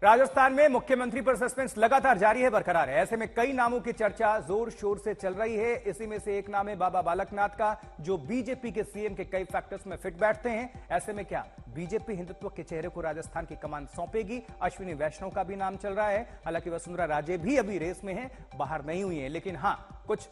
राजस्थान में मुख्यमंत्री पर सस्पेंस लगातार जारी है, बरकरार है। ऐसे में कई नामों की चर्चा जोर शोर से चल रही है। इसी में से एक नाम है बाबा बालकनाथ का, जो बीजेपी के सीएम के कई फैक्टर्स में फिट बैठते हैं। ऐसे में क्या बीजेपी हिंदुत्व के चेहरे को राजस्थान की कमान सौंपेगी? अश्विनी वैष्णव का भी नाम चल रहा है। हालांकि वसुंधरा राजे भी अभी रेस में है, बाहर नहीं हुई है, लेकिन हां, कुछ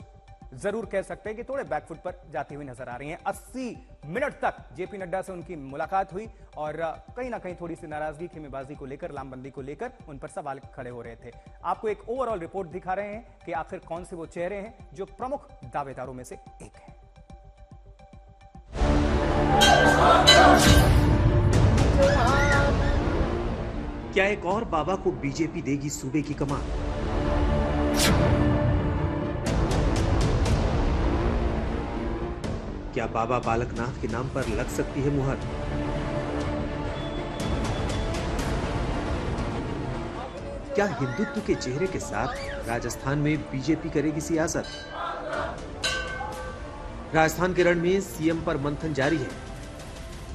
जरूर कह सकते हैं कि थोड़े बैकफुट पर जाती हुई नजर आ रही हैं। 80 मिनट तक जेपी नड्डा से उनकी मुलाकात हुई और कहीं ना कहीं थोड़ी सी नाराजगी, खेमेबाजी को लेकर, लामबंदी को लेकर उन पर सवाल खड़े हो रहे थे। आपको एक ओवरऑल रिपोर्ट दिखा रहे हैं कि आखिर कौन से वो चेहरे हैं जो प्रमुख दावेदारों में से एक है। क्या एक और बाबा को बीजेपी देगी सूबे की कमान? क्या बाबा बालकनाथ के नाम पर लग सकती है मुहर? क्या हिंदुत्व के चेहरे के साथ राजस्थान में बीजेपी करेगी सियासत? राजस्थान के रण में सीएम पर मंथन जारी है।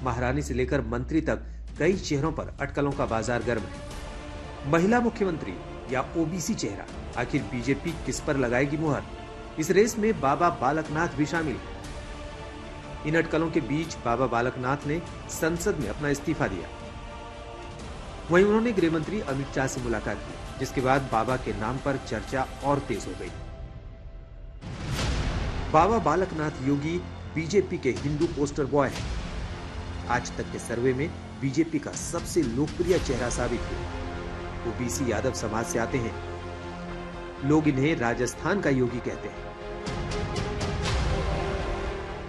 महारानी से लेकर मंत्री तक कई चेहरों पर अटकलों का बाजार गर्म है। महिला मुख्यमंत्री या ओबीसी चेहरा, आखिर बीजेपी किस पर लगाएगी मुहर? इस रेस में बाबा बालकनाथ भी शामिल है। इन अटकलों के बीच बाबा बालकनाथ ने संसद में अपना इस्तीफा दिया। वहीं उन्होंने गृह मंत्री अमित शाह से मुलाकात की, जिसके बाद बाबा के नाम पर चर्चा और तेज हो गई। बाबा बालकनाथ योगी बीजेपी के हिंदू पोस्टर बॉय हैं। आज तक के सर्वे में बीजेपी का सबसे लोकप्रिय चेहरा साबित हुए। ओबीसी यादव समाज से आते हैं। लोग इन्हें राजस्थान का योगी कहते हैं।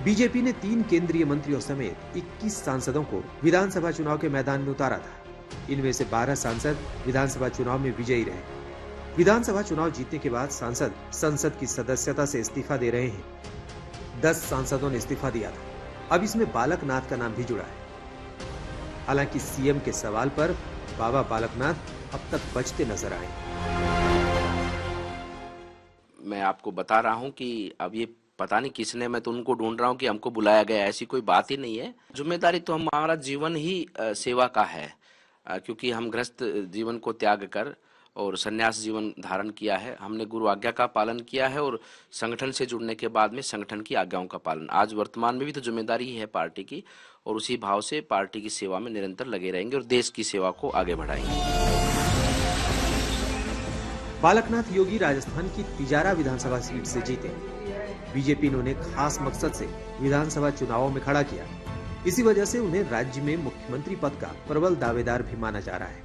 बीजेपी ने 3 केंद्रीय मंत्रियों समेत 21 सांसदों को विधानसभा चुनाव के मैदान में उतारा था। इनमें से 12 सांसद विधानसभा चुनाव में विजयी रहे। विधानसभा चुनाव जीतने के बाद सांसद संसद की सदस्यता से इस्तीफा दे रहे हैं। 10 सांसदों ने इस्तीफा दिया था। अब इसमें बालकनाथ का नाम भी जुड़ा है। हालांकि सीएम के सवाल पर बाबा बालकनाथ अब तक बचते नजर आए। मैं आपको बता रहा हूं कि अब ये पता नहीं किसने, मैं तो उनको ढूंढ रहा हूं कि हमको बुलाया गया, ऐसी कोई बात ही नहीं है। जिम्मेदारी तो हमारा जीवन ही सेवा का है, क्योंकि हम गृहस्थ जीवन को त्याग कर और संन्यास जीवन धारण किया है। हमने गुरु आज्ञा का पालन किया है और संगठन से जुड़ने के बाद में संगठन की आज्ञाओं का पालन। आज वर्तमान में भी तो जिम्मेदारी ही है पार्टी की, और उसी भाव से पार्टी की सेवा में निरंतर लगे रहेंगे और देश की सेवा को आगे बढ़ाएंगे। बालकनाथ योगी राजस्थान की तिजारा विधानसभा सीट से जीते। बीजेपी ने उन्हें खास मकसद से विधानसभा चुनावों में खड़ा किया। इसी वजह से उन्हें राज्य में मुख्यमंत्री पद का प्रबल दावेदार भी माना जा रहा है।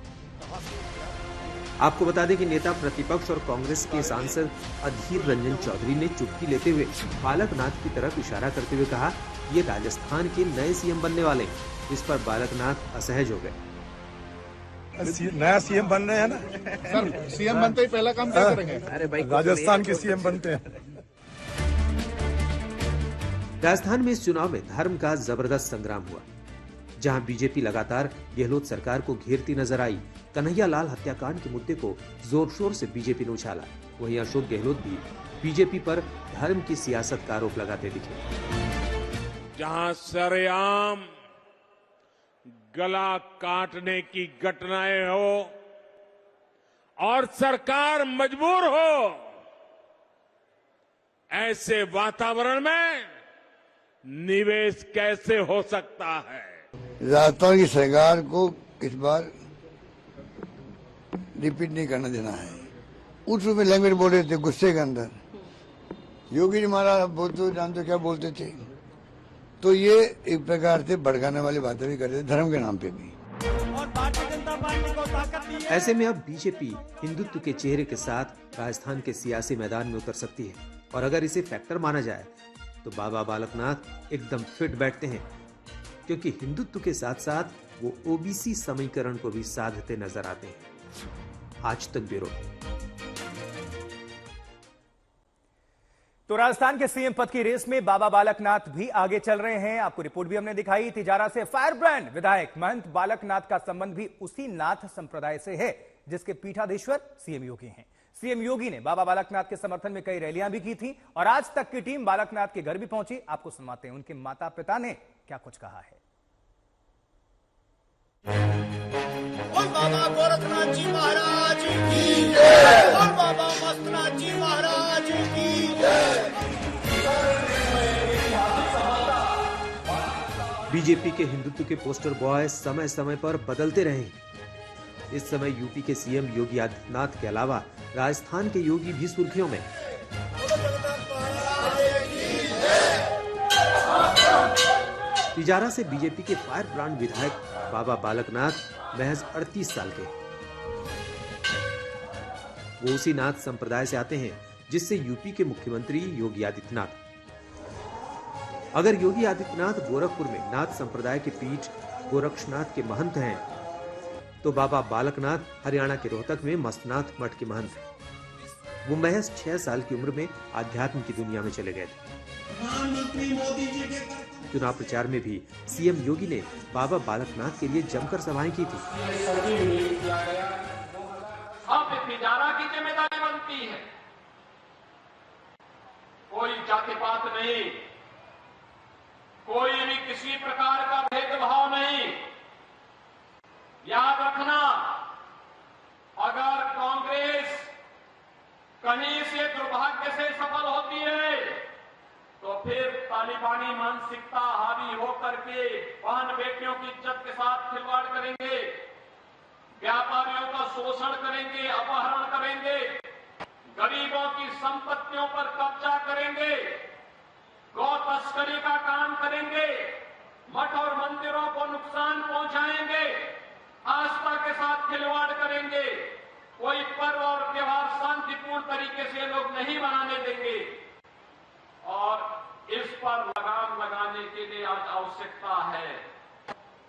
आपको बता दें कि नेता प्रतिपक्ष और कांग्रेस के सांसद अधीर रंजन चौधरी ने चुटकी लेते हुए बालकनाथ की तरफ इशारा करते हुए कहा, ये राजस्थान के नए सीएम बनने वाले हैं। इस पर बालकनाथ असहज हो गए। नया सीएम बन रहे हैं ना सर, सीएम बनते ही पहला काम क्या करेंगे? अरे भाई, राजस्थान के सीएम बनते हैं। राजस्थान में इस चुनाव में धर्म का जबरदस्त संग्राम हुआ। जहां बीजेपी लगातार गहलोत सरकार को घेरती नजर आई, कन्हैया लाल हत्याकांड के मुद्दे को जोर शोर से बीजेपी ने उछाला। वहीं अशोक गहलोत भी बीजेपी पर धर्म की सियासत का आरोप लगाते दिखे। जहां सरेआम गला काटने की घटनाएं हो और सरकार मजबूर हो, ऐसे वातावरण में निवेश कैसे हो सकता है? राजस्थान की सरकार को इस बार रिपीट नहीं करना देना है। उस में लैंग्वेज बोल रहे थे गुस्से के अंदर। योगी जी महाराज बोलते जानते क्या बोलते थे, तो ये एक प्रकार से भड़काने वाली बातें भी कर रहे थे धर्म के नाम पे भी। ऐसे में अब बीजेपी हिंदुत्व के चेहरे के साथ राजस्थान के सियासी मैदान में उतर सकती है, और अगर इसे फैक्टर माना जाए तो बाबा बालकनाथ एकदम फिट बैठते हैं, क्योंकि हिंदुत्व के साथ साथ वो ओबीसी समीकरण को भी साधते नजर आते हैं। आज तक ब्यूरो। तो राजस्थान के सीएम पद की रेस में बाबा बालकनाथ भी आगे चल रहे हैं। आपको रिपोर्ट भी हमने दिखाई। तिजारा से फायरब्रांड विधायक महंत बालकनाथ का संबंध भी उसी नाथ संप्रदाय से है जिसके पीठाधीश्वर सीएम योगी हैं। सीएम योगी ने बाबा बालकनाथ के समर्थन में कई रैलियां भी की थी और आज तक की टीम बालकनाथ के घर भी पहुंची। आपको सुनवाते हैं उनके माता पिता ने क्या कुछ कहा है। बाबा गोरखनाथ जी महाराज की जय और बाबा मस्तनाथ जी महाराज की जय। बीजेपी के हिंदुत्व के पोस्टर बॉय समय समय पर बदलते रहे हैं। इस समय यूपी के सीएम योगी आदित्यनाथ के अलावा राजस्थान के योगी भी सुर्खियों में। तिजारा से बीजेपी के फायर ब्रांड विधायक बाबा बालकनाथ महज 38 साल के। वो उसी नाथ संप्रदाय से आते हैं जिससे यूपी के मुख्यमंत्री योगी आदित्यनाथ। अगर योगी आदित्यनाथ गोरखपुर में नाथ संप्रदाय के पीठ गोरक्षनाथ के महंत हैं, तो बाबा बालकनाथ हरियाणा के रोहतक में मस्तनाथ मठ के महंत हैं। वो महज 6 साल की उम्र में आध्यात्म की दुनिया में चले गए थे। चुनाव प्रचार में भी सीएम योगी ने बाबा बालकनाथ के लिए जमकर सभाएं की थी। अब तिजारा की जिम्मेदारी बनती है, कोई जातिपात नहीं, कोई भी किसी प्रकार का भेदभाव नहीं। याद रखना, अगर कांग्रेस कहीं से दुर्भाग्य से सफल होती है तो फिर तालिबानी मानसिकता हावी होकर के बहन बेटियों की इज्जत के साथ खिलवाड़ करेंगे, व्यापारियों का शोषण करेंगे, अपहरण करेंगे, गरीबों की संपत्तियों पर कब्जा करेंगे, गौ तस्करी का काम करेंगे, मठ और मंदिरों को नुकसान पहुंचाएंगे, आस्था के साथ खिलवाड़ करेंगे, कोई पर्व और त्योहार शांतिपूर्ण तरीके से लोग नहीं मनाने देंगे। और इस पर लगाम लगाने के लिए आज आवश्यकता है,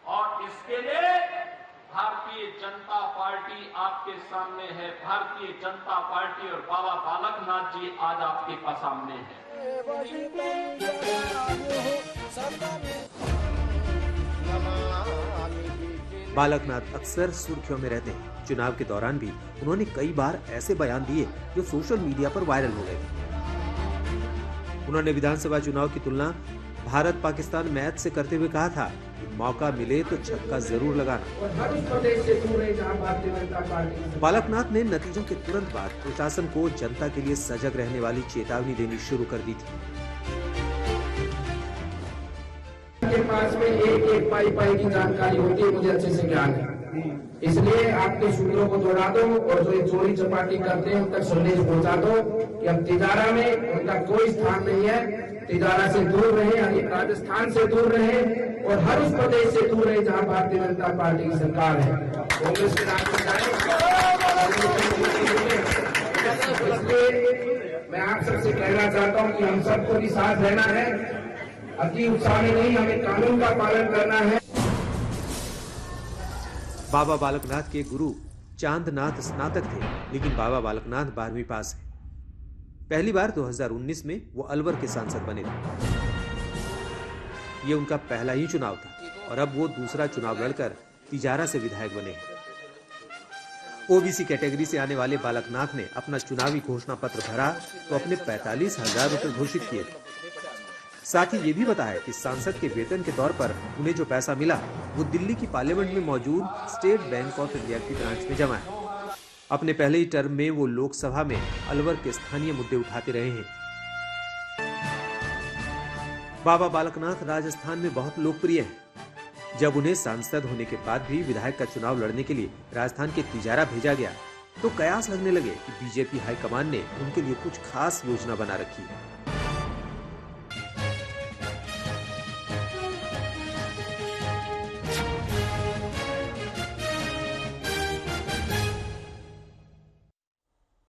और इसके लिए भारतीय जनता पार्टी आपके सामने है। भारतीय जनता पार्टी और बाबा बालकनाथ जी आज आपके सामने है। बालकनाथ अक्सर सुर्खियों में रहते हैं। चुनाव के दौरान भी उन्होंने कई बार ऐसे बयान दिए जो सोशल मीडिया पर वायरल हो गए। उन्होंने विधानसभा चुनाव की तुलना भारत पाकिस्तान मैच से करते हुए कहा था कि मौका मिले तो छक्का जरूर लगाना। बालकनाथ ने नतीजों के तुरंत बाद प्रशासन को जनता के लिए सजग रहने वाली चेतावनी देनी शुरू कर दी थी। के पास में एक पाई की जानकारी होती है, मुझे अच्छे से ज्ञान है, इसलिए आपके सूत्रों को जोड़ा दो और जो चोरी चपाटी करते हैं उन तक संदेश पहुंचा दो कि अब तिजारा में उनका कोई स्थान नहीं है। तिजारा से दूर रहे, राजस्थान से दूर रहे और हर उस प्रदेश से दूर रहे जहां भारतीय जनता पार्टी की सरकार है। कांग्रेस के राज में इसलिए मैं आप सबसे कहना चाहता हूं कि हम सबको भी साथ रहना है, अति उत्साह में नहीं, हमें कानून का पालन करना है। बाबा बालकनाथ के गुरु चांदनाथ स्नातक थे, लेकिन बाबा बालकनाथ 12वीं पास है। पहली बार 2019 में वो अलवर के सांसद बने थे। ये उनका पहला ही चुनाव था और अब वो दूसरा चुनाव लड़कर तिजारा से विधायक बने हैं। ओबीसी कैटेगरी से आने वाले बालकनाथ ने अपना चुनावी घोषणा पत्र भरा तो अपने 45,000 रुपए घोषित किए थे। साथ ही ये भी बताया कि सांसद के वेतन के तौर पर उन्हें जो पैसा मिला वो दिल्ली की पार्लियामेंट में मौजूद स्टेट बैंक ऑफ इंडिया की ब्रांच में जमा है। अपने पहले ही टर्म में वो लोकसभा में अलवर के स्थानीय मुद्दे उठाते रहे हैं। बाबा बालकनाथ राजस्थान में बहुत लोकप्रिय हैं। जब उन्हें सांसद होने के बाद भी विधायक का चुनाव लड़ने के लिए राजस्थान के तिजारा भेजा गया तो कयास लगने लगे कि बीजेपी हाईकमान ने उनके लिए कुछ खास योजना बना रखी है।